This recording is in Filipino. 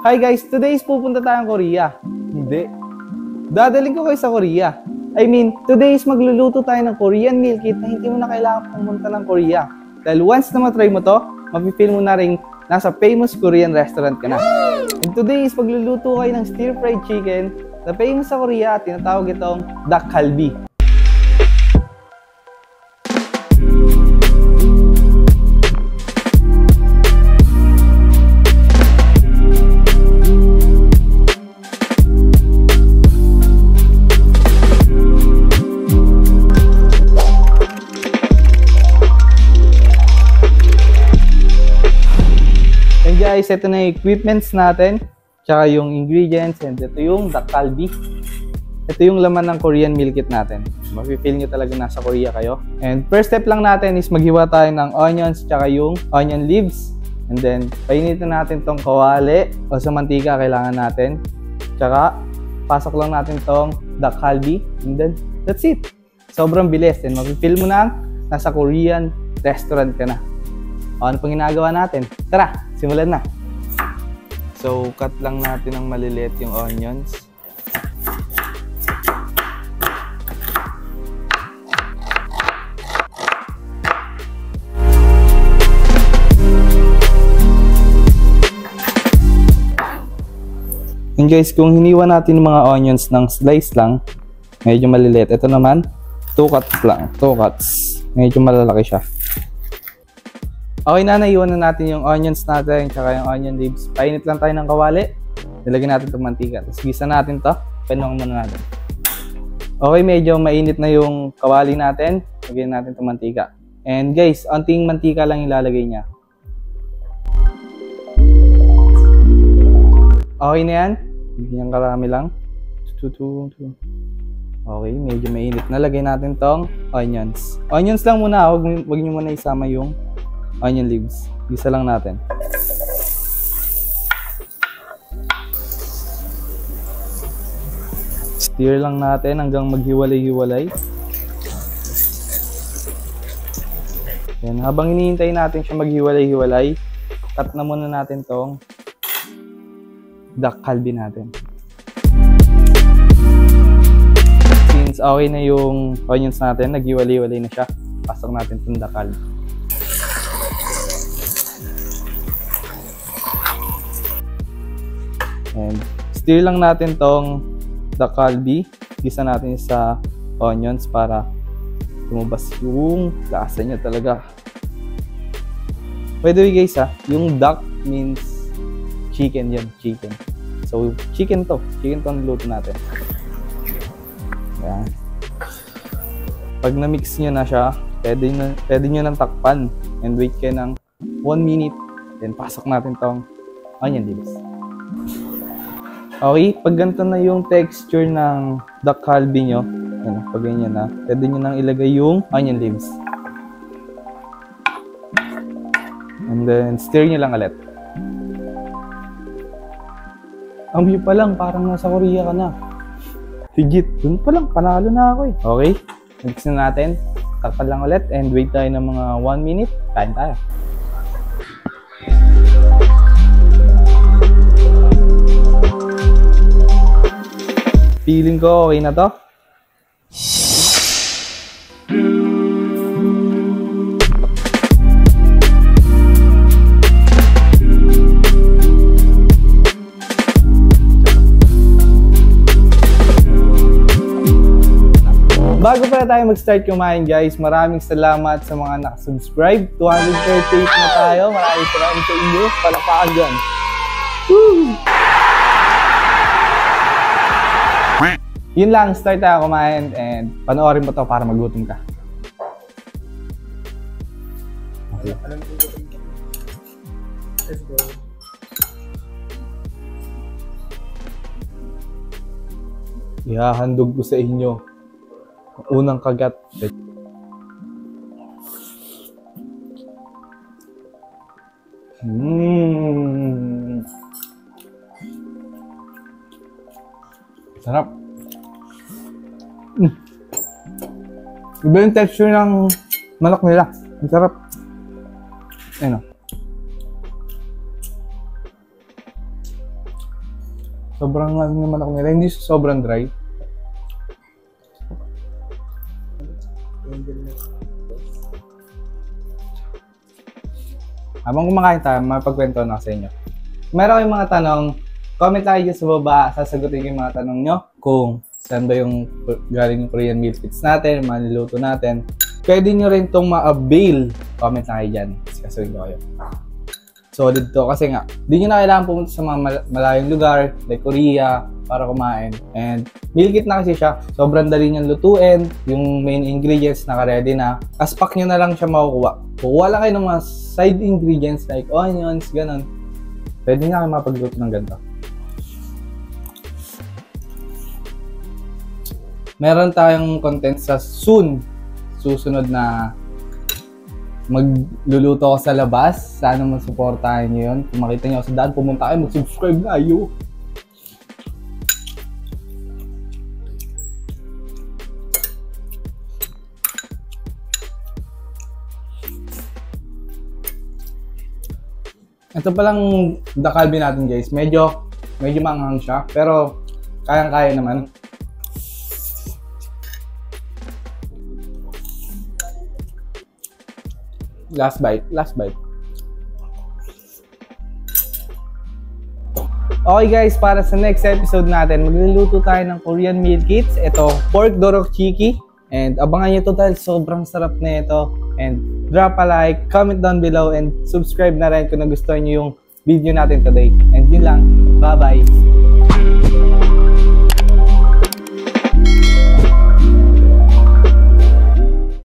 Hi guys, today is pupunta tayong Korea. Hindi. Dadaling ko kayo sa Korea. I mean, today is magluluto tayo ng Korean meal kit na hindi mo na kailangan pumunta ng Korea. Dahil once na matry mo to, mapipil mo na rin nasa famous Korean restaurant ka na. And today is magluluto kayo ng stir-fried chicken na famous sa Korea at tinatawag itong dak galbi. And guys, ito na yung equipments natin, tsaka yung ingredients, and ito yung dak galbi. Ito yung laman ng Korean meal kit natin. Mapipil nyo talaga nasa Korea kayo. And first step lang natin is maghiwa tayo ng onions, tsaka yung onion leaves. And then, painitin natin tong kawali o sa mantika kailangan natin. Tsaka, pasok lang natin tong dak galbi. And then, that's it. Sobrang bilis. And mapipil mo na nasa Korean restaurant ka na. O, ano pang ginagawa natin? Tara, simulan na. So, cut lang natin ng maliliit yung onions. And guys, kung hiniwa natin yung mga onions ng slice lang, medyo maliliit. Ito naman, 2 cuts lang. 2 cuts. Medyo malalaki siya. Okay na, naiwan na natin yung onions natin tsaka yung onion leaves. Painit lang tayo ng kawali. Nilagyan natin itong mantika. Tapos gisa natin to. Panong muna natin. Okay, medyo mainit na yung kawali natin. Lagyan natin itong mantika. And guys, onting mantika lang ilalagay niya. Okay na yan. Bigyan karami lang. Okay, medyo mainit na. Lagay natin tong onions. Onions lang muna. Huwag nyo muna isama yung onion leaves. Gisa lang natin. Stir lang natin hanggang maghiwalay-hiwalay. Yan. Habang hinihintay natin siya maghiwalay-hiwalay, cut na muna natin tong dak galbi natin. Since okay na yung onions natin, naghiwalay-hiwalay na siya, pasok natin tong dak galbi. And stir lang natin tong dak galbi. Gisa natin sa onions para lumabas yung lasa niya talaga. By the way guys yung duck means chicken yan, chicken. So chicken to ang luto natin. Yan. Pag na-mix nyo na siya, pwede nyo nang takpan and wait kayo ng 1 minute. Then pasok natin tong onion leaves. Okay, pag ganito na yung texture ng dak galbi nyo, yan, pag ganyan na, pwede nyo nang ilagay yung onion leaves. And then, stir nyo lang ulit. Ang view pa lang, parang nasa Korea ka na. Higit, dun pa lang, panalo na ako eh. Okay, mix na natin, takpan lang ulit, and wait tayo ng mga 1 minute, kain tayo. Feeling ko okay na to. Bago pala tayo mag-start kumain guys, maraming salamat sa mga nakasubscribe. 238 na tayo. Maraming salamat sa inyo. Palakpakan dyan. Woo! Yun lang, start tayo kumain and panoorin mo to para magutom ka. Okay. Let's go. Ihahandog ko sa inyo ang unang kagat. Sarap. Iba yung texture ng manok nila. Ang sarap. Ayun o. Sobrang ano naman ako nila. Hindi sobrang dry. Habang kumakain tayo, mapagkwento na sa inyo. Meron kayong mga tanong, comment tayo dyan sa baba. Sasagutin ko yung mga tanong nyo. Kung saan ba yung galing yung Korean meal kits natin, maluluto natin. Pwede nyo rin itong ma-avail. Comment na kayo dyan. Kasuhin ko kayo. Solid to kasi nga, di nyo na kailangan pumunta sa mga malayong lugar like Korea para kumain. And meal kit na kasi siya. Sobrang dali niyang lutuin. Yung main ingredients naka-ready na. As pack nyo na lang siya makukuha. Kukuha lang kayo ng mga side ingredients like onions, ganun. Pwede na kayo mapagluto ng ganito. Meron tayong content sa susunod na magluluto ako sa labas. Sana masuportahan nyo yun. Kung makita nyo ako sa daan, pumunta kayo, mag-subscribe na kayo. Ito palang dakalbi natin guys. Medyo manghang siya. Pero kayang-kaya naman. Last bite. Okay guys, para sa next episode natin, magluluto tayo ng Korean meal kits. Ito, pork dorokchiki. And abangan nyo ito dahil sobrang sarap na ito. And drop a like, comment down below, and subscribe na rin kung nagustuhan nyo yung video natin today. And yun lang. Bye-bye!